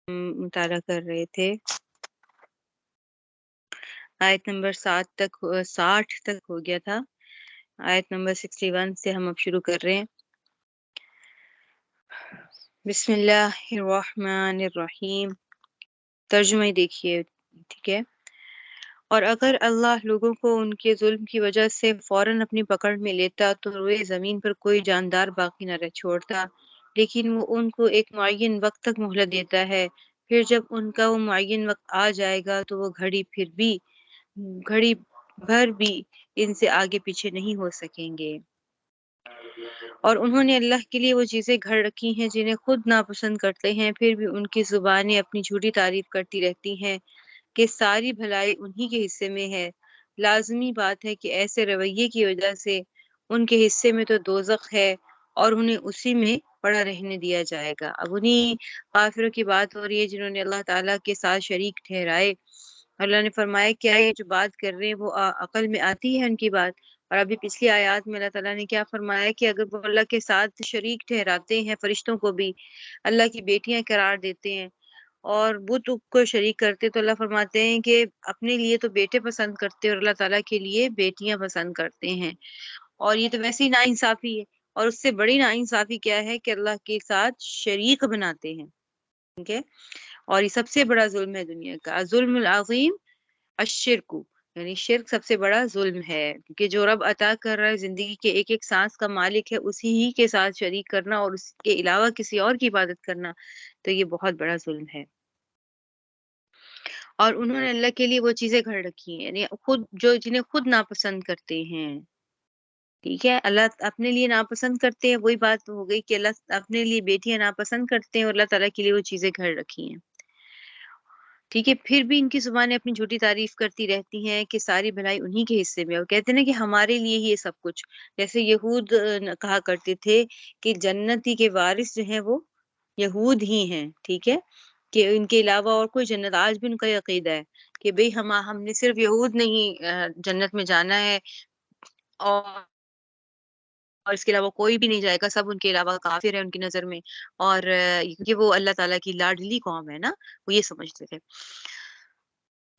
مطالعہ کر رہے تھے، آیت نمبر 60 تک ہو گیا تھا۔ آیت نمبر 61 سے ہم اب شروع کر رہے ہیں۔ بسم اللہ الرحمن الرحیم، ترجمہ ہی دیکھیے، ٹھیک ہے۔ اور اگر اللہ لوگوں کو ان کے ظلم کی وجہ سے فوراً اپنی پکڑ میں لیتا تو روئے زمین پر کوئی جاندار باقی نہ رہ چھوڑتا، لیکن وہ ان کو ایک معین وقت تک مہلت دیتا ہے، پھر جب ان کا وہ معین وقت آ جائے گا تو وہ گھڑی بھر بھی ان سے آگے پیچھے نہیں ہو سکیں گے۔ اور انہوں نے اللہ کے لیے وہ چیزیں گھڑ رکھی ہیں جنہیں خود ناپسند کرتے ہیں، پھر بھی ان کی زبانیں اپنی جھوٹی تعریف کرتی رہتی ہیں کہ ساری بھلائی انہی کے حصے میں ہے۔ لازمی بات ہے کہ ایسے رویے کی وجہ سے ان کے حصے میں تو دوزخ ہے اور انہیں اسی میں پڑا رہنے دیا جائے گا۔ اب انہی کافروں کی بات ہو رہی ہے جنہوں نے اللہ تعالیٰ کے ساتھ شریک ٹھہرائے۔ اللہ نے فرمایا کیا یہ جو بات کر رہے ہیں وہ عقل میں آتی ہے ان کی بات؟ اور ابھی پچھلی آیات میں اللہ تعالیٰ نے کیا فرمایا کہ اگر وہ اللہ کے ساتھ شریک ٹھہراتے ہیں، فرشتوں کو بھی اللہ کی بیٹیاں قرار دیتے ہیں اور بت کو شریک کرتے، تو اللہ فرماتے ہیں کہ اپنے لیے تو بیٹے پسند کرتے اور اللہ تعالیٰ کے لیے بیٹیاں پسند کرتے ہیں۔ اور یہ تو ویسے ہی ناانصافی ہے، اور اس سے بڑی ناانصافی کیا ہے کہ اللہ کے ساتھ شریک بناتے ہیں، ٹھیک ہے۔ اور یہ سب سے بڑا ظلم ہے دنیا کا، ظلم العظیم الشرک، یعنی شرک سب سے بڑا ظلم ہے، کیونکہ جو رب عطا کر رہا ہے زندگی کے ایک ایک سانس کا مالک ہے، اسی ہی کے ساتھ شریک کرنا اور اس کے علاوہ کسی اور کی عبادت کرنا، تو یہ بہت بڑا ظلم ہے۔ اور انہوں نے اللہ کے لیے وہ چیزیں گھڑ رکھی ہیں، یعنی جنہیں خود ناپسند کرتے ہیں، ٹھیک ہے۔ اللہ اپنے لیے ناپسند کرتے ہیں، وہی بات ہو گئی کہ اللہ اپنے لیے بیٹیاں ناپسند کرتے ہیں اور اللہ تعالیٰ کے لیے وہ چیزیں گھڑ رکھی ہیں، ٹھیک ہے۔ پھر بھی ان کی زبانیں اپنی جھوٹی تعریف کرتی رہتی ہیں کہ ساری بھلائی انہی کے حصے میں ہے۔ وہ کہتے ہیں نا کہ ہمارے لیے ہی یہ سب کچھ، جیسے یہود کہا کرتے تھے کہ جنتی کے وارث جو ہیں وہ یہود ہی ہیں، ٹھیک ہے، کہ ان کے علاوہ اور کوئی جنت، آج بھی ان کا یہ عقیدہ ہے کہ بھئی ہم نے صرف یہود نہیں جنت میں جانا ہے، اور اس کے علاوہ کوئی بھی نہیں جائے گا، سب ان کے علاوہ کافر ہے ان کی نظر میں، اور کیونکہ وہ اللہ تعالیٰ کی لاڈلی قوم ہے نا، وہ یہ سمجھتے تھے۔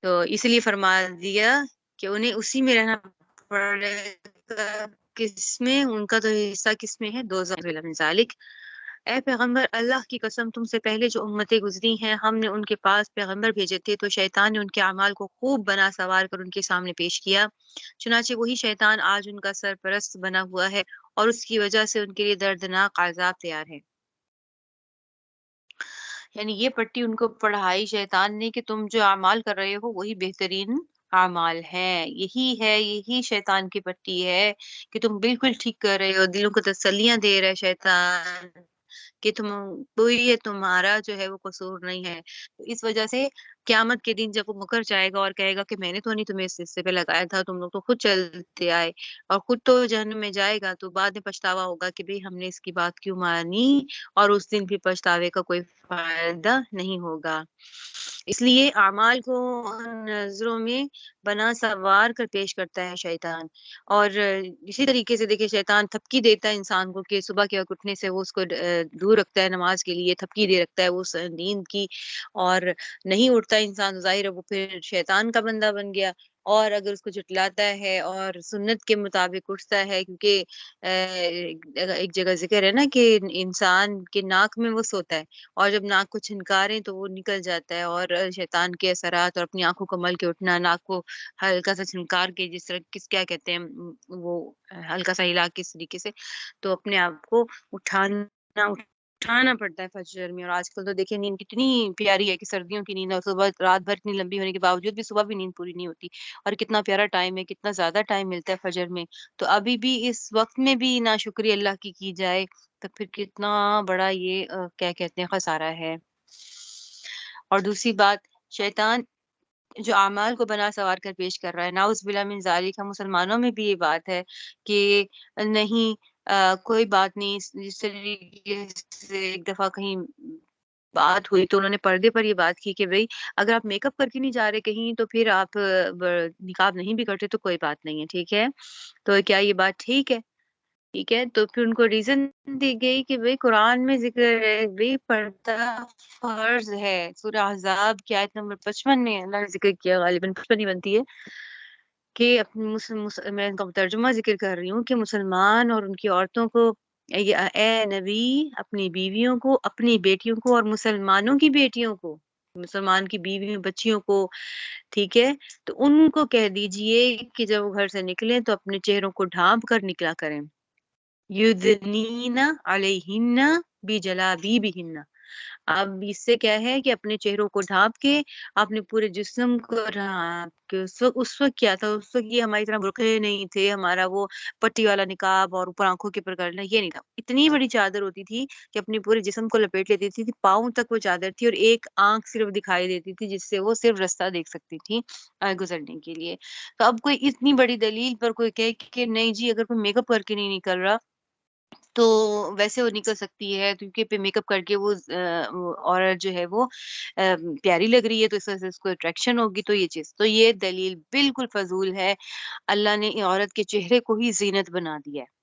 تو اس لیے فرما دیا کہ انہیں اسی میں رہنا پڑے گا، کس میں؟ ان کا تو حصہ کس میں ہے؟ دوزخ من ذالک۔ اے پیغمبر، اللہ کی قسم تم سے پہلے جو امتیں گزری ہیں ہم نے ان کے پاس پیغمبر بھیجے تھے، تو شیطان نے ان کے اعمال کو خوب بنا سوار کر ان کے سامنے پیش کیا، چنانچہ وہی شیطان آج ان کا سرپرست بنا ہوا ہے اور اس کی وجہ سے ان کے لیے دردناک عذاب تیار ہے۔ یعنی یہ پٹی ان کو پڑھائی شیطان نے کہ تم جو اعمال کر رہے ہو وہی بہترین اعمال ہے، یہی شیطان کی پٹی ہے کہ تم بالکل ٹھیک کر رہے ہو، دلوں کو تسلیاں دے رہا ہے شیطان کہ کوئی تمہارا جو ہے وہ قصور نہیں ہے۔ تو اس وجہ سے قیامت کے دن جب وہ مکر جائے گا اور کہے گا کہ میں نے تو نہیں تمہیں اس حصے پہ لگایا تھا، تم لوگ تو خود چلتے آئے اور خود تو جہنم میں جائے گا، تو بعد میں پچھتاوا ہوگا کہ بھئی ہم نے اس کی بات کیوں مانی، اور اس دن بھی پچھتاوے کا کوئی فائدہ نہیں ہوگا۔ اس لیے اعمال کو نظروں میں بنا سوار کر پیش کرتا ہے شیطان، اور اسی طریقے سے دیکھیں شیطان تھپکی دیتا ہے انسان کو کہ صبح کے وقت اٹھنے سے وہ اس کو دور رکھتا ہے نماز کے لیے، تھپکی دے رکھتا ہے وہ اس نیند کی، اور نہیں اٹھتا انسان تو ظاہر ہے وہ پھر شیطان کا بندہ بن گیا۔ اور اگر اس کو جھٹلاتا ہے اور سنت کے مطابق اٹھتا ہے، کیونکہ ایک جگہ ذکر ہے نا کہ انسان کے ناک میں وہ سوتا ہے، اور جب ناک کو چھنکاریں تو وہ نکل جاتا ہے، اور شیطان کے اثرات اور اپنی آنکھوں کو مل کے اٹھنا، ناک کو ہلکا سا چھنکار کے، جس طرح کیا کہتے ہیں وہ ہلکا سا ہلا کے اس طریقے سے، تو اپنے آپ کو اٹھانا پڑتا ہے فجر میں۔ اور آج کل تو دیکھیں نیند کتنی پیاری ہے کہ سردیوں کی نیند، اور صبح رات بھر اتنی لمبی ہونے کے باوجود بھی صبح بھی نیند پوری نہیں ہوتی، اور کتنا پیارا ٹائم ہے، کتنا زیادہ ٹائم ملتا ہے فجر میں، تو ابھی بھی اس وقت میں بھی ناشکری اللہ کی جائے تو پھر کتنا بڑا یہ کیا کہتے ہیں خسارہ ہے۔ اور دوسری بات، شیطان جو اعمال کو بنا سوار کر پیش کر رہا ہے، نعوذ باللہ من ذالک، مسلمانوں میں بھی یہ بات ہے کہ نہیں کوئی بات نہیں، جس طریقے سے ایک دفعہ کہیں بات ہوئی تو انہوں نے پردے پر یہ بات کی کہ بھئی اگر آپ میک اپ کر کے نہیں جا رہے کہیں تو پھر آپ نقاب نہیں بھی کرتے تو کوئی بات نہیں ہے، ٹھیک ہے، تو کیا یہ بات ٹھیک ہے؟ ٹھیک ہے؟ تو پھر ان کو ریزن دی گئی کہ بھئی قرآن میں ذکر ہے، بھئی پردہ فرض ہے۔ سورہ احزاب کی آیت نمبر 55 میں اللہ نے ذکر کیا، غالباً 55 ہی بنتی ہے، کہ اپنے میں ان کا ترجمہ ذکر کر رہی ہوں کہ مسلمان اور ان کی عورتوں کو اے نبی اپنی بیویوں کو، اپنی بیٹیوں کو اور مسلمانوں کی بیٹیوں کو، مسلمان کی بیویوں بچیوں کو، ٹھیک ہے، تو ان کو کہہ دیجئے کہ جب وہ گھر سے نکلیں تو اپنے چہروں کو ڈھانپ کر نکلا کریں، یدنین علیہن بجلابیبہن۔ اب اس سے کیا ہے کہ اپنے چہروں کو ڈھانپ کے اپنے پورے جسم کو ڈھانپ کے، اس وقت کیا تھا، اس وقت یہ ہماری طرح برقعے نہیں تھے، ہمارا وہ پٹی والا نقاب اور اوپر آنکھوں کے اوپر کرنا یہ نہیں تھا، اتنی بڑی چادر ہوتی تھی کہ اپنے پورے جسم کو لپیٹ لیتی تھی، پاؤں تک وہ چادر تھی اور ایک آنکھ صرف دکھائی دیتی تھی جس سے وہ صرف رستہ دیکھ سکتی تھی گزرنے کے لیے۔ تو اب کوئی اتنی بڑی دلیل پر کوئی کہے کہ نہیں جی اگر کوئی میک اپ کر کے نہیں نکل رہا تو ویسے وہ نکل سکتی ہے، کیونکہ پہ میک اپ کر کے وہ عورت جو ہے وہ پیاری لگ رہی ہے تو اس وجہ سے اس کو اٹریکشن ہوگی، تو یہ چیز تو یہ دلیل بالکل فضول ہے۔ اللہ نے عورت کے چہرے کو ہی زینت بنا دیا ہے،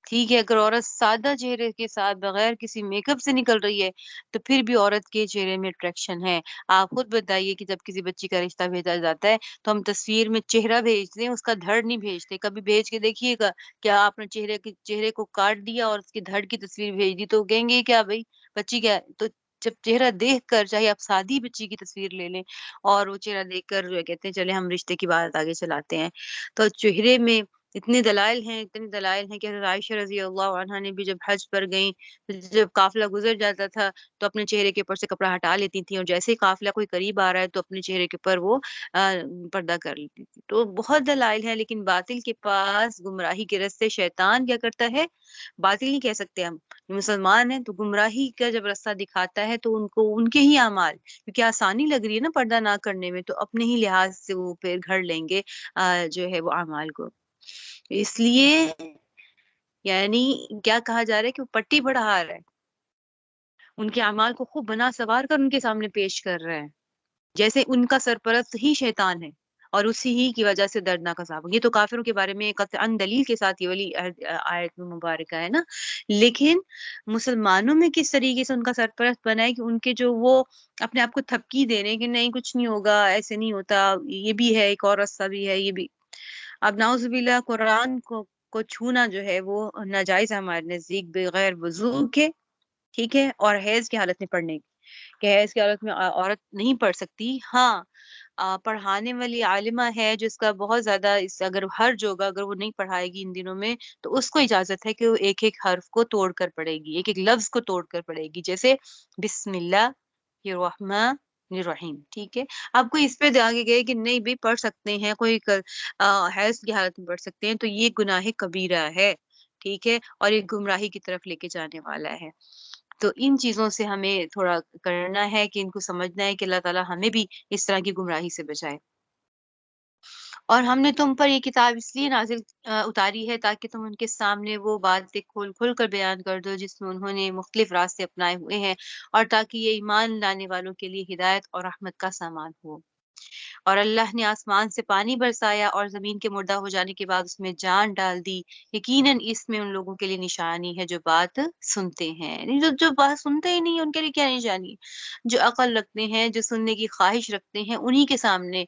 ٹھیک ہے؟ اگر عورت سادہ چہرے کے ساتھ بغیر کسی میک اپ سے نکل رہی ہے تو پھر بھی عورت کے چہرے میں اٹریکشن ہے۔ آپ خود بتائیے کہ جب کسی بچی کا رشتہ بھیجا جاتا ہے تو ہم تصویر میں چہرہ بھیجتے ہیں، اس کا دھڑ نہیں بھیجتے، کبھی بھیج کے دیکھیے گا؟ کیا آپ نے چہرے کو کاٹ دیا اور اس کی دھڑ کی تصویر بھیج دی تو کہیں گے کیا بھائی بچی کیا ہے؟ تو جب چہرہ دیکھ کر، چاہے آپ سادی بچی کی تصویر لے لیں اور وہ چہرہ دیکھ کر جو ہے کہتے ہیں چلے ہم رشتے کی بات آگے چلاتے ہیں، تو چہرے میں اتنے دلائل ہیں کہ حضرت عائشہ رضی اللہ عنہا نے بھی جب حج پر گئیں تو جب قافلہ گزر جاتا تھا تو اپنے چہرے کے اوپر سے کپڑا ہٹا لیتی تھیں، اور جیسے ہی قافلہ کوئی قریب آ رہا ہے تو اپنے چہرے کے اوپر وہ پردہ کر لیتی تھی۔ تو بہت دلائل ہیں، لیکن باطل کے پاس گمراہی کے رستے شیطان کیا کرتا ہے؟ باطل نہیں کہہ سکتے ہم، مسلمان ہیں تو گمراہی کا جب راستہ دکھاتا ہے تو ان کو ان کے ہی اعمال، کیونکہ آسانی لگ رہی ہے نا پردہ نہ کرنے میں، تو اپنے ہی لحاظ سے وہ پھر گھڑ لیں گے جو ہے وہ اعمال کو۔ اس لیے یعنی کیا کہا جا رہا ہے کہ وہ پٹی بڑھا رہا ہے، ان کے اعمال کو خوب بنا سوار کر ان کے سامنے پیش کر رہا ہے، جیسے ان کا سرپرست ہی شیطان ہے اور اسی ہی کی وجہ سے دردناک عذاب ہو۔ یہ تو کافروں کے بارے میں قطعاً دلیل کے ساتھ یہ والی آیت مبارکہ ہے نا، لیکن مسلمانوں میں کس طریقے سے ان کا سرپرست بنا ہے کہ ان کے جو وہ اپنے آپ کو تھپکی دے رہے ہیں کہ نہیں کچھ نہیں ہوگا، ایسے نہیں ہوتا، یہ بھی ہے ایک اور راستہ بھی ہے، یہ بھی۔ اب نعوذ باللہ قرآن کو چھونا جو ہے وہ ناجائز ہے ہمارے نزدیک بغیر وضو کے، ٹھیک ہے، اور حیض کی حالت میں پڑھنے کی، کہ حیض کی حالت میں عورت نہیں پڑھ سکتی۔ ہاں پڑھانے والی عالمہ ہے جو اس کا بہت زیادہ اگر حرج ہوگا، اگر وہ نہیں پڑھائے گی ان دنوں میں تو اس کو اجازت ہے کہ وہ ایک ایک حرف کو توڑ کر پڑھے گی، ایک ایک لفظ کو توڑ کر پڑھے گی، جیسے بسم اللہ الرحمن الرحیم، ٹھیک ہے۔ اب کوئی اس پہ آگے گئے کہ نہیں بھی پڑھ سکتے ہیں، کوئی حیض کی حالت میں پڑھ سکتے ہیں، تو یہ گناہ کبیرہ ہے، ٹھیک ہے، اور یہ گمراہی کی طرف لے کے جانے والا ہے۔ تو ان چیزوں سے ہمیں تھوڑا کرنا ہے کہ ان کو سمجھنا ہے کہ اللہ تعالیٰ ہمیں بھی اس طرح کی گمراہی سے بچائے۔ اور ہم نے تم پر یہ کتاب اس لیے نازل اتاری ہے تاکہ تم ان کے سامنے وہ باتیں کھول کھول کر بیان کر دو جس میں انہوں نے مختلف راستے اپنائے ہوئے ہیں، اور تاکہ یہ ایمان لانے والوں کے لیے ہدایت اور رحمت کا سامان ہو۔ اور اللہ نے آسمان سے پانی برسایا اور زمین کے مردہ ہو جانے کے بعد اس میں جان ڈال دی، یقیناً اس میں ان لوگوں کے لیے نشانی ہے جو بات سنتے ہیں، یعنی جو بات سنتے ہی نہیں ان کے لیے کیا نشانی ہے؟ جو عقل رکھتے ہیں، جو سننے کی خواہش رکھتے ہیں، انہی کے سامنے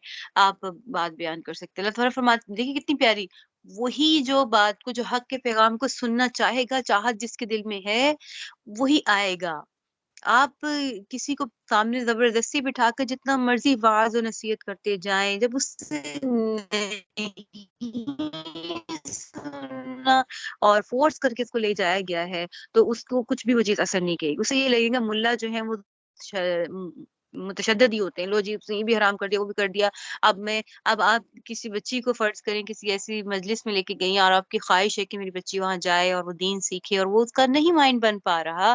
آپ بات بیان کر سکتے ہیں۔ اللہ تعالیٰ فرماتے دیکھیے کتنی پیاری، وہی جو بات کو، جو حق کے پیغام کو سننا چاہے گا، چاہت جس کے دل میں ہے وہی آئے گا۔ آپ کسی کو سامنے زبردستی بٹھا کر جتنا مرضی واعظ و نصیحت کرتے جائیں، جب اس سے نہیں سننا اور فورس کر کے اس کو لے جایا گیا ہے تو اس کو کچھ بھی وہ چیز اثر نہیں کرے گی، اسے یہ لگے گا ملا جو ہے وہ متشدد ہی ہوتے ہیں، لو جی اس نے یہ بھی حرام کر دیا وہ بھی کر دیا۔ اب آپ کسی بچی کو فرض کریں کسی ایسی مجلس میں لے کے گئی ہیں اور آپ کی خواہش ہے کہ میری بچی وہاں جائے اور وہ دین سیکھے، اور وہ اس کا نہیں مائنڈ بن پا رہا،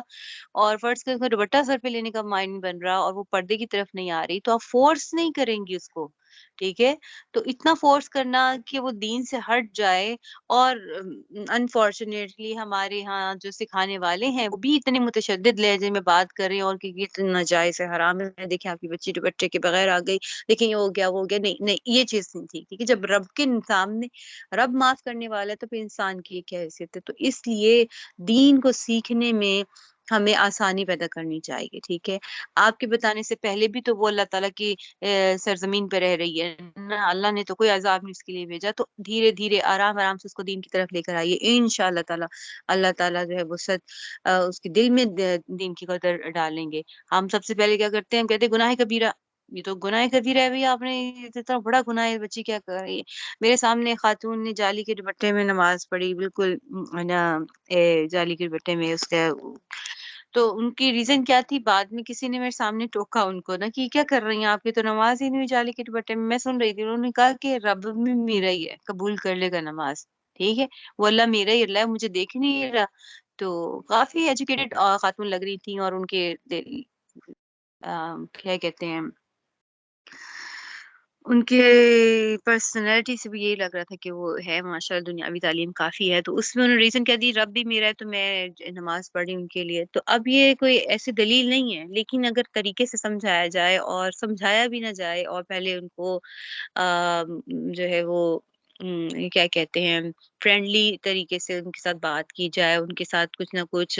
اور فرض کریں اس کا دوپٹہ سر پہ لینے کا مائنڈ بن رہا اور وہ پردے کی طرف نہیں آ رہی، تو آپ فورس نہیں کریں گی اس کو، ٹھیک ہے؟ تو اتنا فورس کرنا کہ وہ دین سے ہٹ جائے، اور انفارچونیٹلی ہمارے یہاں جو سکھانے والے ہیں وہ بھی اتنے متشدد لہجے میں بات کر رہے ہیں، اور کہ یہ تو ناجائز ہے، حرام ہے، دیکھیں آپ کی بچی دوپٹے کے بغیر آ گئی، دیکھیں یہ ہو گیا وہ ہو گیا، نہیں نہیں یہ چیز نہیں تھی، ٹھیک ہے؟ جب رب کے سامنے رب معاف کرنے والا ہے تو پھر انسان کی کیا حیثیت ہے؟ تو اس لیے دین کو سیکھنے میں ہمیں آسانی پیدا کرنی چاہیے، ٹھیک ہے؟ آپ کے بتانے سے پہلے بھی تو وہ اللہ تعالیٰ کی سرزمین پہ رہ رہی ہے نا، اللہ نے تو کوئی عذاب نہیں اس کے لیے بھیجا، تو دھیرے دھیرے آرام آرام سے اس کو دین کی طرف لے کر آئیے، انشاءاللہ تعالیٰ اللہ تعالیٰ جو ہے وہ اس کے دل میں دین کی قدر ڈالیں گے۔ ہم سب سے پہلے کیا کرتے ہیں؟ ہم کہتے ہیں گناہ کبیرہ، یہ تو گناہ کبیرہ ہے، بھائی آپ نے اتنا بڑا گناہ ہے، بچی کیا کر رہی ہے؟ میرے سامنے خاتون نے جالی کے دوپٹے میں نماز پڑھی، بالکل نا جالی کے دوپٹے میں، اس کا تو ان کی ریزن کیا تھی؟ بعد میں کسی نے میرے سامنے ٹوکا ان کو نا کہ کیا کر رہی ہیں آپ، کی تو نماز ہی نہیں ہوئی جالی کے دوپٹے میں۔ میں سن رہی تھی، انہوں نے کہا کہ رب بھی میرا ہی ہے، قبول کر لے گا نماز، ٹھیک ہے؟ وہ اللہ میرا ہی اللہ ہے، مجھے دیکھ نہیں رہا۔ تو کافی ایجوکیٹڈ خاتون لگ رہی تھیں، اور ان کے کیا کہتے ہیں، ان کے پرسنالٹی سے بھی یہی لگ رہا تھا کہ وہ ہے ماشاءاللہ دنیاوی تعلیم کافی ہے، تو اس میں انہوں نے ریزن کیا دی؟ رب بھی میرا ہے تو میں نماز پڑھی ان کے لیے۔ تو اب یہ کوئی ایسی دلیل نہیں ہے، لیکن اگر طریقے سے سمجھایا جائے اور سمجھایا بھی نہ جائے، اور پہلے ان کو جو ہے وہ کیا کہتے ہیں فرینڈلی طریقے سے ان کے ساتھ بات کی جائے، ان کے ساتھ کچھ نہ کچھ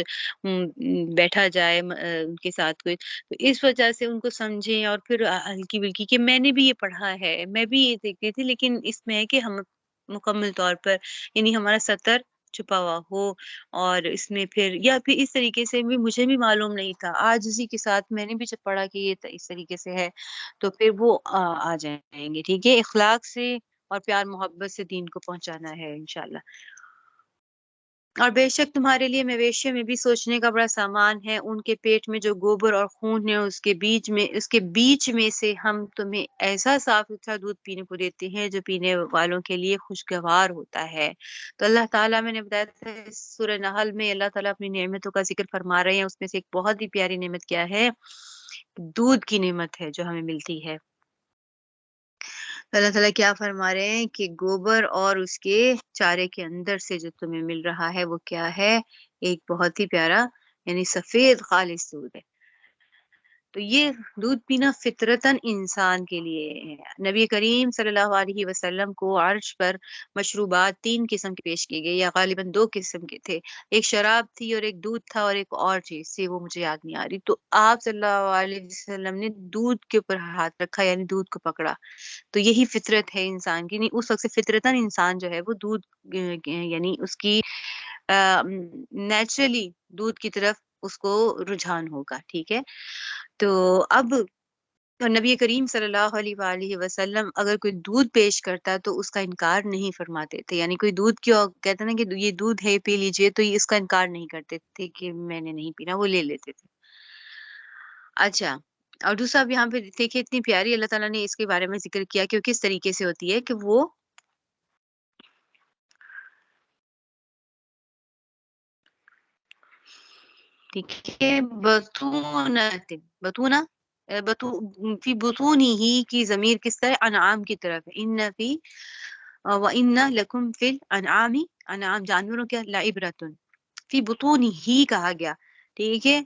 بیٹھا جائے، ان کے ساتھ کچھ، تو اس وجہ سے ان کو سمجھیں، اور پھر ہلکی بلکی کہ میں نے بھی یہ پڑھا ہے، میں بھی یہ دیکھتی تھی، لیکن اس میں ہے کہ ہم مکمل طور پر یعنی ہمارا سطر چھپا ہوا ہو، اور اس میں پھر اس طریقے سے بھی مجھے بھی معلوم نہیں تھا، آج اسی کے ساتھ میں نے بھی جب پڑھا کہ یہ اس طریقے سے ہے، تو پھر وہ آ جائیں گے، ٹھیک ہے؟ اخلاق سے اور پیار محبت سے دین کو پہنچانا ہے انشاءاللہ۔ اور بے شک تمہارے لیے مویشیوں میں بھی سوچنے کا بڑا سامان ہے، ان کے پیٹ میں جو گوبر اور خون ہے، اس کے بیچ میں سے ہم تمہیں ایسا صاف ستھرا دودھ پینے کو دیتے ہیں جو پینے والوں کے لیے خوشگوار ہوتا ہے۔ تو اللہ تعالیٰ میں نے بتایا تھا سورہ نحل میں اللہ تعالیٰ اپنی نعمتوں کا ذکر فرما رہے ہیں، اس میں سے ایک بہت ہی پیاری نعمت کیا ہے؟ دودھ کی نعمت ہے جو ہمیں ملتی ہے۔ اللہ تعالیٰ کیا فرما رہے ہیں کہ گوبر اور اس کے چارے کے اندر سے جو تمہیں مل رہا ہے وہ کیا ہے؟ ایک بہت ہی پیارا یعنی سفید خالص دودھ ہے۔ تو یہ دودھ پینا فطرتاً انسان کے لیے ہے۔ نبی کریم صلی اللہ علیہ وسلم کو عرش پر مشروبات 3 قسم کے پیش کیے گئے، یا غالباً 2 قسم کے تھے، ایک شراب تھی اور ایک دودھ تھا، اور ایک اور چیز تھی وہ مجھے یاد نہیں آ رہی۔ تو آپ صلی اللہ علیہ وسلم نے دودھ کے اوپر ہاتھ رکھا، یعنی دودھ کو پکڑا، تو یہی فطرت ہے انسان کی، نہیں اس وقت سے فطرتاً انسان جو ہے وہ دودھ یعنی اس کی نیچرلی دودھ کی طرف اس کو رجحان ہوگا، ٹھیک ہے؟ تو اب نبی کریم صلی اللہ علیہ وآلہ وسلم اگر کوئی دودھ پیش کرتا تو اس کا انکار نہیں فرماتے تھے، یعنی کوئی دودھ کیوں کہتے نا کہ یہ دودھ ہے پی لیجئے، تو یہ اس کا انکار نہیں کرتے تھے کہ میں نے نہیں پینا، وہ لے لیتے تھے۔ اچھا، اور دوسرا اب یہاں پہ دیکھیے اتنی پیاری اللہ تعالیٰ نے اس کے بارے میں ذکر کیا کہ وہ کس طریقے سے ہوتی ہے کہ وہ ٹھیک ہے بتونا فی بطونی ہی کی ضمیر کس طرح انعام کی طرف ہے، ان فی وَإِنَّ لَكُمْ فِي الْأَنْعَامِ انعام جانوروں کے لَعِبْرَةٌ فی بطونی ہی کہا گیا، ٹھیک ہے؟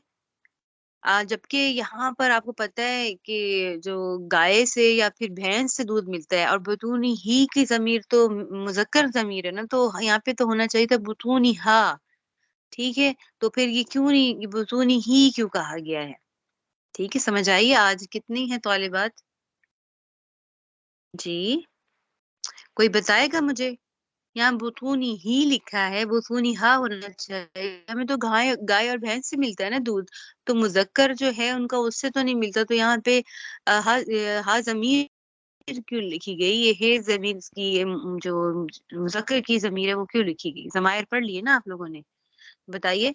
جبکہ یہاں پر آپ کو پتہ ہے کہ جو گائے سے یا پھر بھینس سے دودھ ملتا ہے، اور بطونی ہی کی ضمیر تو مذکر ضمیر ہے نا، تو یہاں پہ تو ہونا چاہیے تھا بطونی ہا، ٹھیک ہے؟ تو پھر یہ کیوں نہیں، یہ بطونی ہی کیوں کہا گیا ہے؟ ٹھیک ہے، سمجھ آئیے آج کتنی ہیں طالبات؟ جی کوئی بتائے گا مجھے؟ یہاں بطونی ہی لکھا ہے، بطونی ہا ہونا چاہیے، ہمیں تو گائے اور بھینس سے ملتا ہے نا دودھ، تو مذکر جو ہے ان کا اس سے تو نہیں ملتا، تو یہاں پہ ہا ضمیر کیوں لکھی گئی؟ یہ ہے ضمیر کی جو مذکر کی ضمیر ہے وہ کیوں لکھی گئی؟ ضمائر پڑھ لیے نا آپ لوگوں نے؟ بتائیے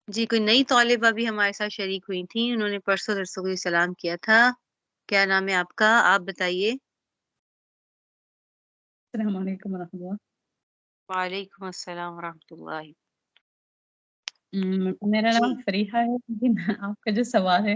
جی، کوئی نئی طالبہ بھی ہمارے ساتھ شریک ہوئی تھیں، انہوں نے پرسوں درسوں کو سلام کیا تھا، کیا نام ہے آپ کا؟ آپ بتائیے۔ السلام علیکم ورحمۃ اللہ۔ وعلیکم السلام ورحمۃ اللہ۔ میرا جی نام فریحہ ہے، لیکن آپ کا جو سوال ہے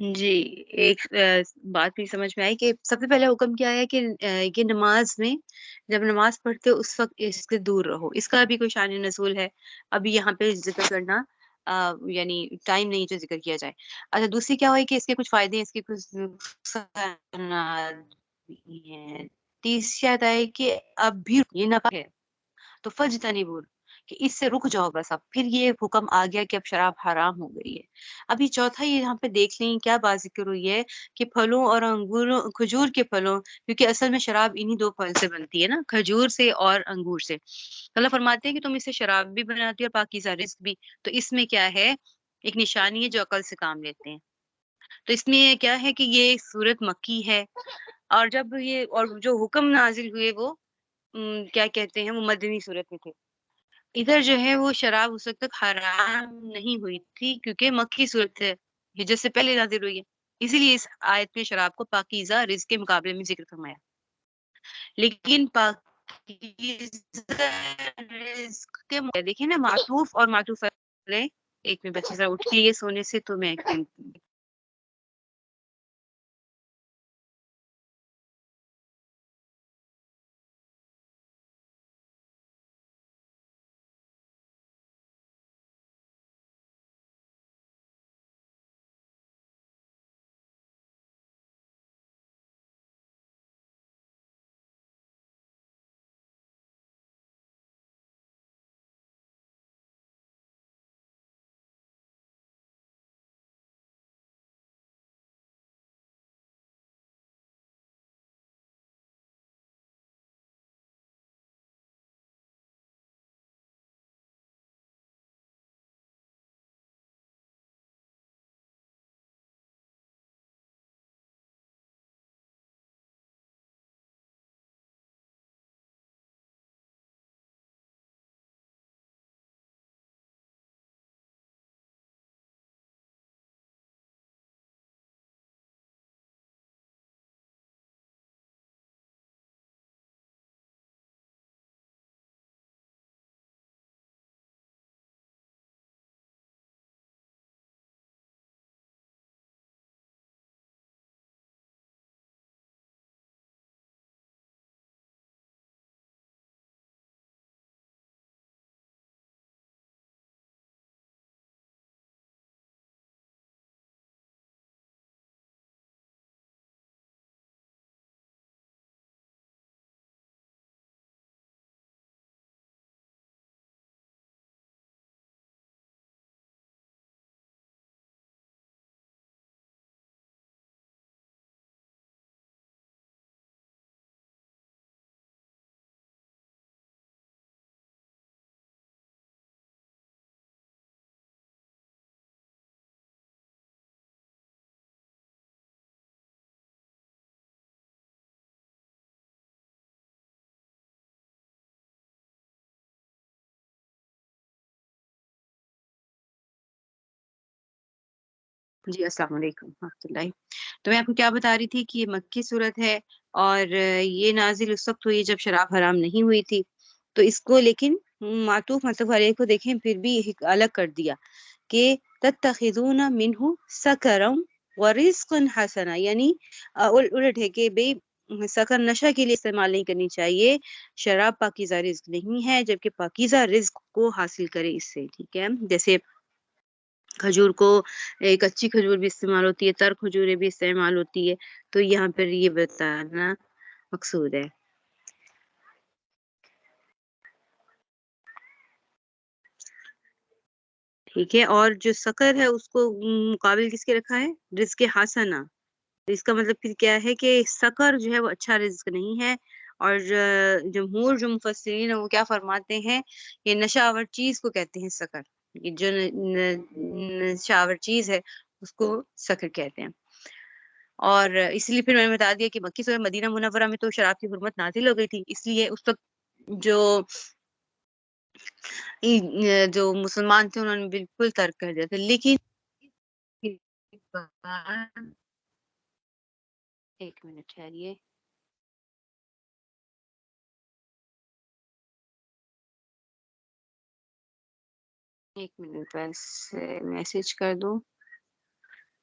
جی، ایک بات بھی سمجھ میں آئی کہ سب سے پہلا حکم کیا ہے کہ یہ نماز میں جب نماز پڑھتے ہو اس وقت اس سے دور رہو۔ اس کا بھی کوئی شان نزول ہے، ابھی یہاں پہ ذکر کرنا یعنی ٹائم نہیں جو ذکر کیا جائے۔ اچھا دوسری کیا ہوئی کہ اس کے کچھ فائدے ہیں، اس کے کچھ نقصانات بھی ہیں۔ تیسری آیت ہے کہ اب بھی یہ نہ ہے تو فجتنبوا کہ اس سے رک جاؤ بس اب پھر یہ حکم آ گیا کہ اب شراب حرام ہو گئی ہے۔ ابھی چوتھا یہ یہاں پہ دیکھ لیں کیا بات ذکر ہوئی ہے کہ پھلوں اور انگوروں کھجور کے پھلوں کیونکہ اصل میں شراب انہی دو پھل سے بنتی ہے نا کھجور سے اور انگور سے۔ اللہ فرماتے ہیں کہ تم اس سے شراب بھی بناتی ہو اور پاکیزہ رزق بھی، تو اس میں کیا ہے ایک نشانی ہے جو عقل سے کام لیتے ہیں۔ تو اس میں کیا ہے کہ یہ سورت مکی ہے اور جب یہ اور جو حکم نازل ہوئے وہ کیا کہتے ہیں وہ مدنی صورت میں تھے۔ ادھر جو ہے وہ شراب اس وقت تک حرام نہیں ہوئی تھی کیونکہ مکی صورت ہے ہجرت سے پہلے نازل ہوئی ہے، اسی لیے اس آیت میں شراب کو پاکیزہ رزق کے مقابلے میں ذکر فرمایا۔ لیکن پاکیزہ رزق کے دیکھیں نا معطوف اور معطوف علیہ۔ ایک میں بچے ذرا اٹھ کے یہ سونے سے تو میں جی السلام علیکم ورحمۃ اللہ۔ تو میں آپ کو کیا بتا رہی تھی کہ یہ مکی صورت ہے اور یہ نازل اس وقت ہوئی جب شراب حرام نہیں ہوئی تھی، تو اس کو لیکن معطوف مطلب علیہ کو دیکھیں پھر بھی ایک الگ کر دیا کہ تتخذون منہ سکرا ورزقا حسنا، یعنی الٹ ہے کہ بے سکر نشہ کے لیے استعمال نہیں کرنی چاہیے، شراب پاکیزہ رزق نہیں ہے جبکہ پاکیزہ رزق کو حاصل کرے اس سے، ٹھیک ہے۔ جیسے کھجور کو کچی کھجور بھی استعمال ہوتی ہے، تر کھجوریں بھی استعمال ہوتی ہے، تو یہاں پر یہ بتانا مقصود ہے۔ ٹھیک ہے، اور جو سکر ہے اس کو مقابل کس کے رکھا ہے؟ رزق حسنہ۔ تو اس کا مطلب پھر کیا ہے کہ سکر جو ہے وہ اچھا رزق نہیں ہے، اور جمہور جو مفسرین ہیں وہ کیا فرماتے ہیں، یہ نشہ آور چیز کو کہتے ہیں سکر، یہ جو نشہ آور چیز ہے اس کو سکر کہتے ہیں۔ اور اس لیے پھر میں نے بتا دیا کہ مکی سورہ مدینہ منورہ میں تو شراب کی حرمت نازل ہو گئی تھی، اس لیے اس وقت جو جو مسلمان تھے انہوں نے بالکل ترک کر دیا تھا، لیکن ایک منٹ ٹھہریے، ایک منٹ بس میسج کر دوں۔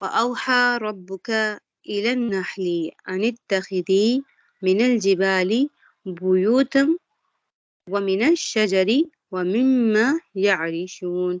وأوحى ربك إلى النحل أن اتخذي من الجبال بيوتا ومن الشجر ومما يعرشون।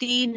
3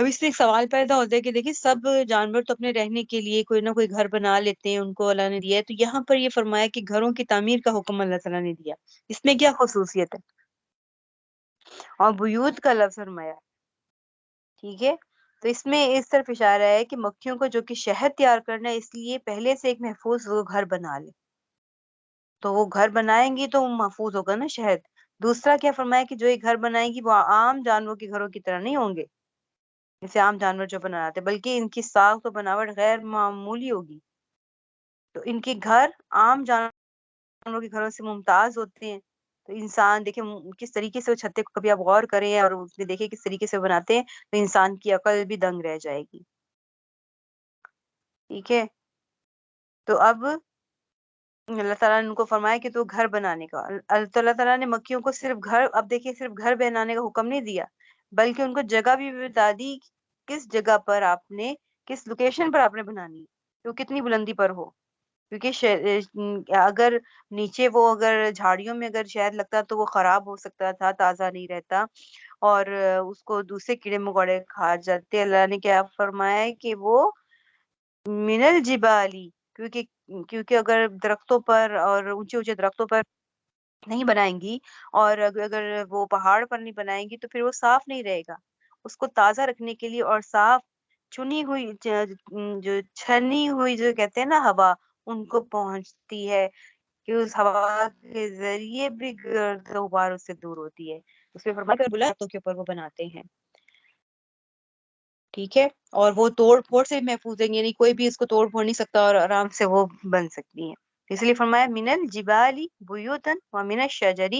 اب اس میں ایک سوال پیدا ہوتا ہے کہ دیکھیں سب جانور تو اپنے رہنے کے لیے کوئی نہ کوئی گھر بنا لیتے ہیں، ان کو اللہ نے دیا ہے، تو یہاں پر یہ فرمایا کہ گھروں کی تعمیر کا حکم اللہ تعالیٰ نے دیا، اس میں کیا خصوصیت ہے؟ اور بیوت کا لفظ فرمایا، ٹھیک ہے؟ تو اس میں اس طرف اشارہ ہے کہ مکھیوں کو جو کہ شہد تیار کرنا ہے، اس لیے پہلے سے ایک محفوظ وہ گھر بنا لے، تو وہ گھر بنائیں گی تو وہ محفوظ ہوگا نا شہد۔ دوسرا کیا فرمایا کہ جو یہ گھر بنائیں گی وہ عام جانوروں کے گھروں کی طرح نہیں ہوں گے، جیسے عام جانور جو بناتے، بلکہ ان کی ساخت و بناوٹ غیر معمولی ہوگی۔ تو ان کے گھر عام جانوروں کے گھروں سے ممتاز ہوتے ہیں۔ تو انسان دیکھیں کس طریقے سے وہ چھتے کو کبھی آپ غور کریں اور اس میں دیکھیں کس طریقے سے وہ بناتے ہیں، تو انسان کی عقل بھی دنگ رہ جائے گی، ٹھیک ہے؟ تو اب اللہ تعالیٰ نے ان کو فرمایا کہ تو گھر بنانے کا، اللہ تعالیٰ نے مکیوں کو صرف گھر، اب دیکھیے صرف گھر بنانے کا حکم نہیں دیا، بلکہ ان کو جگہ بھی بتا دی، کس جگہ پر آپ نے، کس لوکیشن پر آپ نے بنانی ہے، تو کتنی بلندی پر ہو، کیونکہ اگر نیچے وہ اگر جھاڑیوں میں اگر شہد لگتا تو وہ خراب ہو سکتا تھا، تازہ نہیں رہتا، اور اس کو دوسرے کیڑے مکوڑے کھا جاتے۔ اللہ نے کیا فرمایا ہے کہ وہ من الجبالی، کیونکہ اگر درختوں پر اور اونچے اونچے درختوں پر نہیں بنائیں گی، اور اگر وہ پہاڑ پر نہیں بنائیں گی تو پھر وہ صاف نہیں رہے گا۔ اس کو تازہ رکھنے کے لیے اور صاف چنی ہوئی جو چھنی ہوئی جو کہتے ہیں نا ہوا، ان کو پہنچتی ہے کہ اس ہوا کے ذریعے بھی گرد و غبار اس سے دور ہوتی ہے۔ اس میں فرمایا کہ بلاتوں کے اوپر وہ بناتے ہیں، ٹھیک ہے؟ اور وہ توڑ پھوڑ سے محفوظ ہیں، یعنی کوئی بھی اس کو توڑ پھوڑ نہیں سکتا اور آرام سے وہ بن سکتی ہیں۔ اس لیے فرمایا من الجبال بیوتن ومن الشجر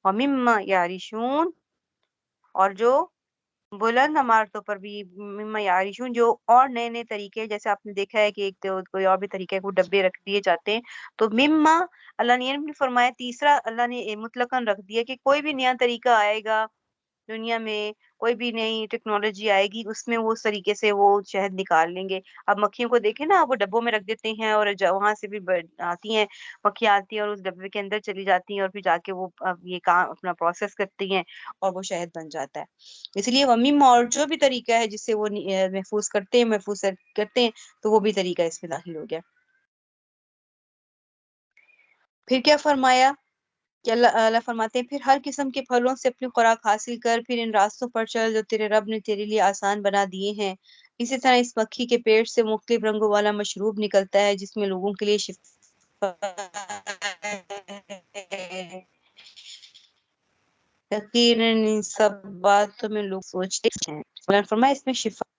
ومما یعرشون، اور جو بلند عمارتوں پر بھی مما یعرشون، جو اور نئے نئے طریقے، جیسے آپ نے دیکھا ہے کہ ایک تو کوئی اور بھی طریقہ ہے، وہ ڈبے رکھ دیے جاتے ہیں، تو مما اللہ نے یہ نہیں فرمایا، تیسرا اللہ نے مطلقاً رکھ دیا کہ کوئی بھی نیا طریقہ آئے گا دنیا میں، کوئی بھی نئی ٹیکنالوجی آئے گی، اس میں وہ اس طریقے سے وہ شہد نکال لیں گے۔ اب مکھیوں کو دیکھیں نا، وہ ڈبوں میں رکھ دیتے ہیں اور وہاں سے بھی آتی ہیں مکھیاں، آتی ہیں اور اس ڈبے کے اندر چلی جاتی ہیں اور پھر جا کے وہ اب یہ کام اپنا پروسیس کرتی ہیں اور وہ شہد بن جاتا ہے۔ اس لیے ومیم، اور جو بھی طریقہ ہے جس سے وہ محفوظ کرتے ہیں، محفوظ کرتے ہیں، تو وہ بھی طریقہ اس میں داخل ہو گیا۔ پھر کیا فرمایا کہ اللہ فرماتے ہیں پھر ہر قسم کے پھلوں سے اپنی خوراک حاصل کر، پھر ان راستوں پر چل جو تیرے رب نے تیرے لیے آسان بنا دیے ہیں۔ اسی طرح اس مکھی کے پیٹ سے مختلف رنگوں والا مشروب نکلتا ہے جس میں لوگوں کے لیے شفا ہے۔ یقیناً ان سب باتوں میں لوگ سوچتے ہیں، اللہ نے فرمایا اس میں شفا،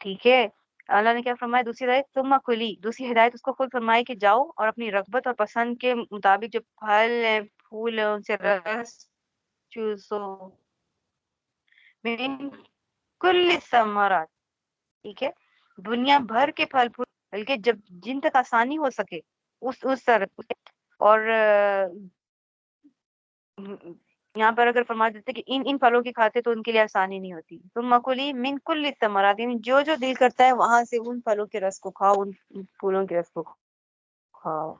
ٹھیک ہے؟ اللہ نے کیا فرمایا دوسری ہدایت، تم کلی، دوسری ہدایت اس کو خود فرمائے کہ جاؤ اور اپنی رغبت اور پسند کے مطابق جو پھل ہیں، پھول ہیں، ان سے رس چوسو، من کل ثمرات، ٹھیک ہے؟ دنیا بھر کے پھل پھول، بلکہ جب جن تک آسانی ہو سکے اس طرح، اور یہاں پر اگر فرما دیتے کہ ان پھلوں کی کھاتے تو ان کے لیے آسانی نہیں ہوتی، تم مکلی من کل ثمرات، یعنی جو جو دل کرتا ہے وہاں سے ان پھلوں کے رس کو کھاؤ، ان پھولوں کے رس کو کھاؤ۔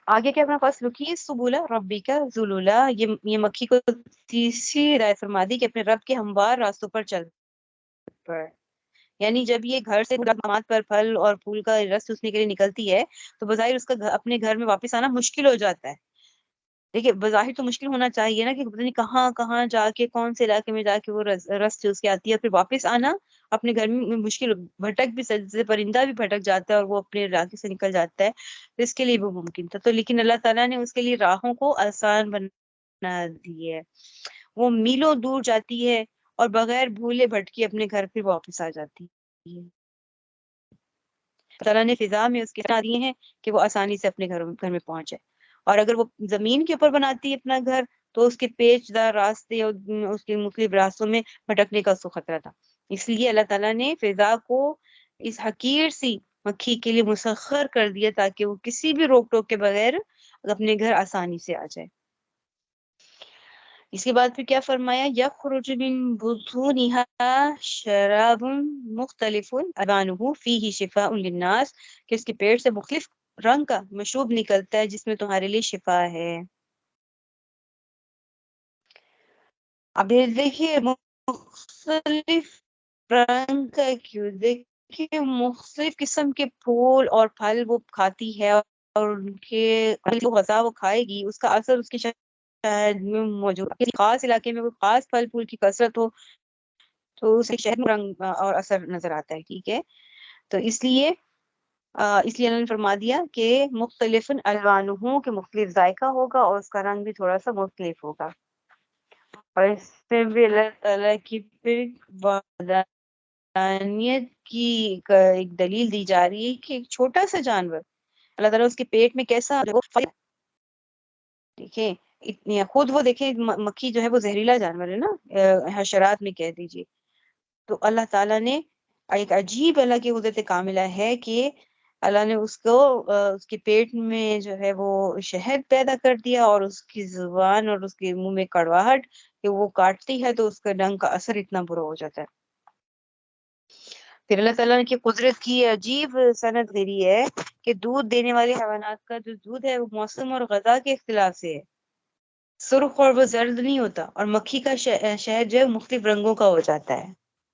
آگے کیا اپنا فصل رکھی سبولا ربی کا ذلولا، یہ مکھی کو تیسری ہدایت فرما دی کہ اپنے رب کے ہموار راستوں پر چل پر، یعنی جب یہ گھر سے مقامات پر پھل اور پھول کا رس چوسنے کے لیے نکلتی ہے تو بظاہر اس کا اپنے گھر میں واپس آنا مشکل ہو جاتا ہے۔ دیکھیے بظاہر تو مشکل ہونا چاہیے نا کہ پتہ نہیں کہاں کہاں جا کے، کون سے علاقے میں جا کے وہ رس چوس کے آتی ہے، پھر واپس آنا اپنے گھر میں مشکل، بھٹک بھی سجدے پرندہ بھی بھٹک جاتا ہے اور وہ اپنے علاقے سے نکل جاتا ہے، تو اس کے لیے وہ ممکن تھا، تو لیکن اللہ تعالیٰ نے اس کے لیے راہوں کو آسان بنا دی ہے، وہ میلوں دور جاتی ہے اور بغیر بھولے بھٹکی اپنے گھر پھر واپس آ جاتی ہے۔ اللہ تعالیٰ نے فضا میں اس کے بنا دیے ہیں کہ وہ آسانی سے اپنے گھر میں پہنچ جائے، اور اگر وہ زمین کے اوپر بناتی ہے اپنا گھر تو اس کے پیچ دار راستے اور اس کے مختلف راستوں میں بھٹکنے کا اس کو خطرہ تھا، اس لیے اللہ تعالیٰ نے فضا کو اس حقیر سی مکھی کے لیے مسخر کر دیا تاکہ وہ کسی بھی روک ٹوک کے بغیر اپنے گھر آسانی سے آ جائے۔ اس کے بعد پھر کیا فرمایا، یخرج من بطونها شراب مختلف الوانه فیہ شفاء للناس، کہ اس کے پیٹ سے مختلف رنگ کا مشروب نکلتا ہے جس میں تمہارے لیے شفا ہے۔ اب دیکھیے مختلف رنگ کا کیوں؟ دیکھیے مختلف قسم کے پھول اور پھل وہ کھاتی ہے، اور ان کے جو غذا وہ کھائے گی اس کا اثر اس کے شہد میں موجود ہے۔ کسی خاص علاقے میں کوئی خاص پھل پھول کی کثرت ہو تو اسے شہد میں رنگ اور اثر نظر آتا ہے، ٹھیک ہے؟ تو اس لیے اللہ نے فرما دیا کہ مختلف الوانہ، کہ مختلف ذائقہ ہوگا اور اس کا رنگ بھی تھوڑا سا مختلف ہوگا۔ اور اس میں بھی اللہ تعالیٰ کی پھر وحدانیت کی ایک دلیل دی جا رہی ہے کہ ایک چھوٹا سا جانور اللہ تعالیٰ اس کے پیٹ میں کیسا دیکھیں اتنی خود وہ دیکھیں مکھی جو ہے وہ زہریلا جانور ہے نا، حشرات میں کہہ دیجیے، تو اللہ تعالیٰ نے ایک عجیب اللہ کی قدرت کاملہ ہے کہ اللہ نے اس کو اس کے پیٹ میں جو ہے وہ شہد پیدا کر دیا، اور اس کی زبان اور اس کے منہ میں کڑواہٹ کہ وہ کاٹتی ہے تو اس کا رنگ کا اثر اتنا برا ہو جاتا ہے۔ پھر اللہ تعالیٰ کی قدرت کی عجیب صنعت گری ہے کہ دودھ دینے والے حیوانات کا جو دودھ ہے وہ موسم اور غذا کے اختلاف سے ہے، سرخ اور وہ زرد نہیں ہوتا، اور مکھی کا شہد جو ہے مختلف رنگوں کا ہو جاتا ہے،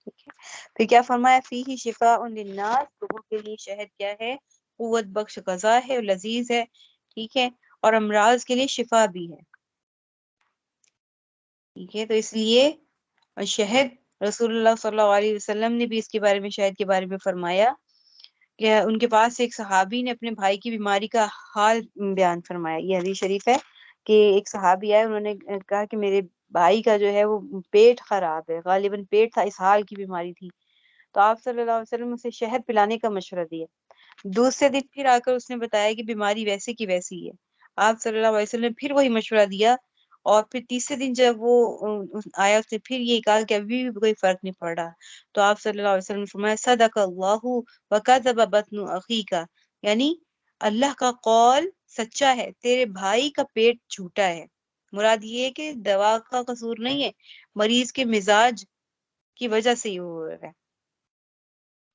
ٹھیک ہے؟ پھر کیا فرمایا، فیہ شفاء للناس، لوگوں کے لیے شہد کیا ہے؟ قوت بخش غذا ہے اور لذیذ ہے، ٹھیک ہے، اور امراض کے لیے شفا بھی ہے، ٹھیک ہے؟ تو اس لیے شہد، رسول اللہ صلی اللہ علیہ وسلم نے بھی اس کے بارے میں شہد کے بارے میں فرمایا کہ ان کے پاس ایک صحابی نے اپنے بھائی کی بیماری کا حال بیان فرمایا۔ یہ حدیث شریف ہے کہ ایک صحابی آئے، انہوں نے کہا کہ میرے بھائی کا جو ہے وہ پیٹ خراب ہے، غالباً پیٹ تھا، اسہال کی بیماری تھی، تو آپ صلی اللہ علیہ وسلم اسے شہد پلانے کا مشورہ دیا۔ دوسرے دن پھر آ کر اس نے بتایا کہ بیماری ویسے کی ویسی ہی ہے، آپ صلی اللہ علیہ وسلم نے پھر وہی مشورہ دیا، اور پھر تیسرے دن جب وہ آیا اس نے پھر یہ کہا کہ ابھی بھی کوئی فرق نہیں پڑ رہا، تو آپ صلی اللہ علیہ وسلم نے فرمایا صدق اللہ وکذب بطن اخیک، یعنی اللہ کا قول سچا ہے، تیرے بھائی کا پیٹ جھوٹا ہے۔ مراد یہ ہے کہ دوا کا قصور نہیں ہے، مریض کے مزاج کی وجہ سے یہ ہو رہا ہے،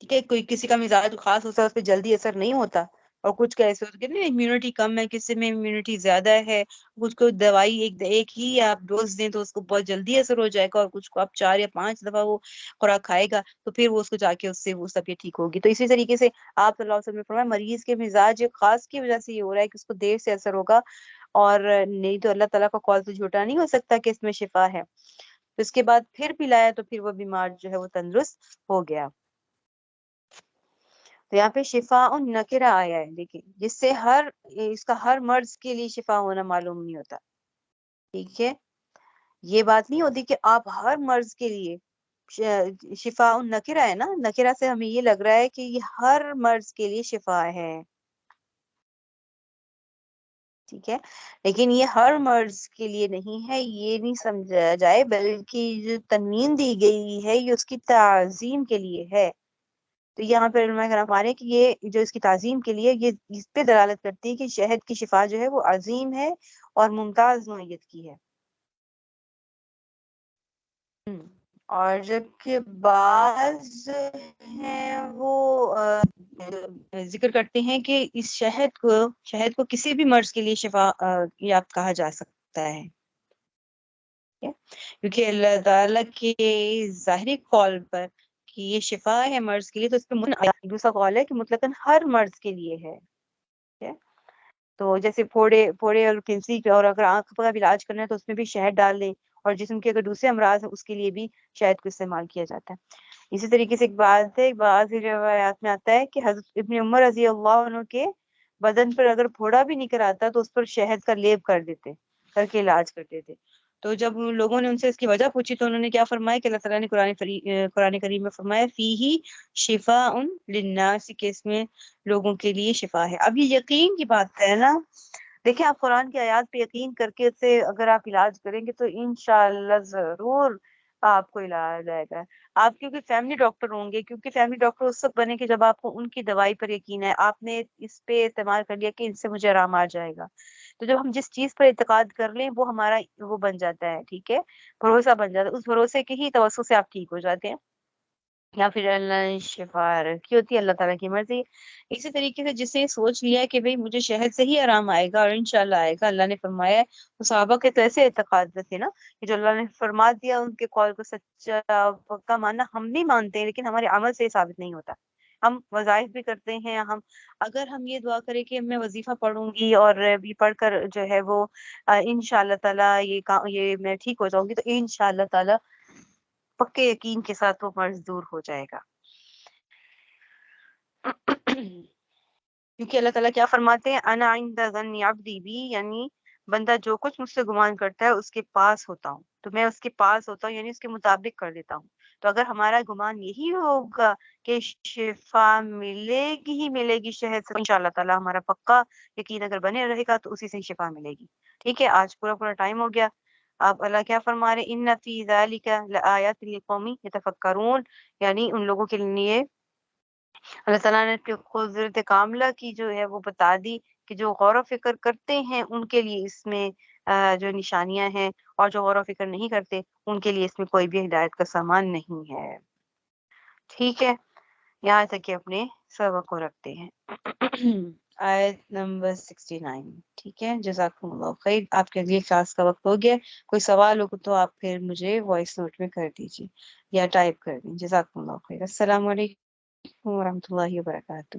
ٹھیک ہے؟ کوئی کسی کا مزاج خاص ہوتا ہے اس پہ جلدی اثر نہیں ہوتا، اور کچھ کا ایسے ہوتا ہے نا امیونٹی کم ہے، کسی میں امیونٹی زیادہ ہے، کچھ کو دوائی ایک ہی آپ ڈوز دیں تو اس کو بہت جلدی اثر ہو جائے گا، اور کچھ کو آپ 4 یا 5 دفعہ وہ خوراک کھائے گا تو پھر وہ اس کو جا کے اس سے وہ طبیعت ٹھیک ہوگی۔ تو اسی طریقے سے آپ صلی اللہ علیہ وسلم نے فرمایا مریض کے مزاج خاص کی وجہ سے یہ ہو رہا ہے کہ اس کو دیر سے اثر ہوگا، اور نہیں تو اللہ تعالیٰ کا قول تو جھوٹا نہیں ہو سکتا کہ اس میں شفا ہے۔ تو اس کے بعد پھر پلایا تو پھر وہ بیمار جو ہے وہ تندرست ہو گیا۔ تو یہاں پہ شفاء نکرہ آیا ہے، دیکھیں، جس سے اس کا ہر مرض کے لیے شفا ہونا معلوم نہیں ہوتا، ٹھیک ہے؟ یہ بات نہیں ہوتی کہ آپ ہر مرض کے لیے شفاء نکرہ ہے نا، نکرہ سے ہمیں یہ لگ رہا ہے کہ یہ ہر مرض کے لیے شفا ہے، ٹھیک ہے؟ لیکن یہ ہر مرض کے لیے نہیں ہے، یہ نہیں سمجھا جائے، بلکہ جو تنوین دی گئی ہے یہ اس کی تعظیم کے لیے ہے۔ تو یہاں پہ علماء کرام فرما رہے ہیں کہ یہ جو اس کی تعظیم کے لیے یہ اس پہ دلالت کرتی ہے کہ شہد کی شفا جو ہے وہ عظیم ہے اور ممتاز نوعیت کی ہے۔ اور جبکہ بعض ہیں وہ ذکر کرتے ہیں کہ اس شہد کو کسی بھی مرض کے لیے شفا یاب کہا جا سکتا ہے، ٹھیک ہے؟ کیونکہ اللہ تعالیٰ کے ظاہری قول پر کہ یہ شفا ہے مرض کے لیے، تو اس پہ دوسرا قول ہے کہ مطلقاً ہر مرض کے لیے ہے، ٹھیک ہے؟ تو جیسے پھوڑے اور پھنسی اور اگر آنکھ کا بھی علاج کرنا ہے تو اس میں بھی شہد ڈال دیں، اور جسم کے اگر دوسرے امراض ہیں اس کے لیے بھی شہد کو استعمال کیا جاتا ہے۔ اسی طریقے سے ایک بات ہے، بعض روایات میں آتا ہے کہ حضرت ابن عمر رضی اللہ عنہ کے بدن پر اگر پھوڑا بھی نکل آتا تو اس پر شہد کا لیپ کر کے علاج کرتے تھے۔ تو جب لوگوں نے ان سے اس کی وجہ پوچھی تو انہوں نے کیا فرمایا کہ اللہ تعالیٰ نے قرآن کریم میں فرمایا فیہ شفاء للناس، کہ اس میں لوگوں کے لیے شفا ہے۔ اب یہ یقین کی بات ہے نا، دیکھیں آپ قرآن کی آیات پہ یقین کر کے اس سے اگر آپ علاج کریں گے تو انشاءاللہ ضرور آپ کو علاج آئے گا۔ آپ کیونکہ فیملی ڈاکٹر ہوں گے، کیونکہ فیملی ڈاکٹر اس وقت بنے کہ جب آپ کو ان کی دوائی پر یقین ہے، آپ نے اس پہ استعمال کر لیا کہ ان سے مجھے آرام آ جائے گا، تو جب ہم جس چیز پر اعتقاد کر لیں وہ ہمارا وہ بن جاتا ہے، ٹھیک ہے، بھروسہ بن جاتا ہے، اس بھروسے کے ہی توسط سے آپ ٹھیک ہو جاتے ہیں۔ یا پھر اللہ نے شفا رکھی ہوتی ہے، اللہ تعالیٰ کی مرضی۔ اسی طریقے سے جس نے سوچ لیا ہے کہ بھئی مجھے شہد سے ہی آرام آئے گا اور انشاءاللہ آئے گا، اللہ نے فرمایا ہے، تو صحابہ کے تو ایسے اعتقاد تھے نا کہ جو اللہ نے فرما دیا ان کے قول کو سچا پکا ماننا ہم بھی مانتے ہیں، لیکن ہمارے عمل سے یہ ثابت نہیں ہوتا۔ ہم وظائف بھی کرتے ہیں، اگر ہم یہ دعا کریں کہ میں وظیفہ پڑھوں گی اور بھی پڑھ کر جو ہے وہ انشاءاللہ تعالیٰ یہ میں ٹھیک ہو جاؤں گی، تو انشاءاللہ تعالیٰ پکے یقین کے ساتھ وہ مرض دور ہو جائے گا۔ کیونکہ اللہ تعالیٰ کیا فرماتے ہیں، انا عند ظن عبدی بی، یعنی بندہ جو کچھ مجھ سے گمان کرتا ہے اس کے پاس ہوتا ہوں، تو میں اس کے پاس ہوتا ہوں، یعنی اس کے مطابق کر دیتا ہوں۔ تو اگر ہمارا گمان یہی ہوگا کہ شفا ملے گی ہی ملے گی شہد سے، انشاءاللہ تعالیٰ ہمارا پکا یقین اگر بنے رہے گا تو اسی سے ہی شفا ملے گی۔ ٹھیک ہے، آج پورا ٹائم ہو گیا۔ اب اللہ کیا فرما رہے، ان فی ذالک لآیات لقوم یتفکرون، یعنی ان لوگوں کے لیے اللہ تعالیٰ نے اپنی قدرت کاملہ کی جو ہے وہ بتا دی کہ جو غور و فکر کرتے ہیں ان کے لیے اس میں جو نشانیاں ہیں، اور جو غور و فکر نہیں کرتے ان کے لیے اس میں کوئی بھی ہدایت کا سامان نہیں ہے۔ ٹھیک ہے، یہاں تک کہ اپنے سبق کو رکھتے ہیں۔ آیت نمبر 69۔ ٹھیک ہے، جزاکم اللہ خیر۔ آپ کے لیے کلاس کا وقت ہو گیا، کوئی سوال ہو تو آپ پھر مجھے وائس نوٹ میں کر دیجیے یا ٹائپ کر دیں۔ جزاکم اللہ خیر۔ السلام علیکم ورحمۃ اللہ وبرکاتہ۔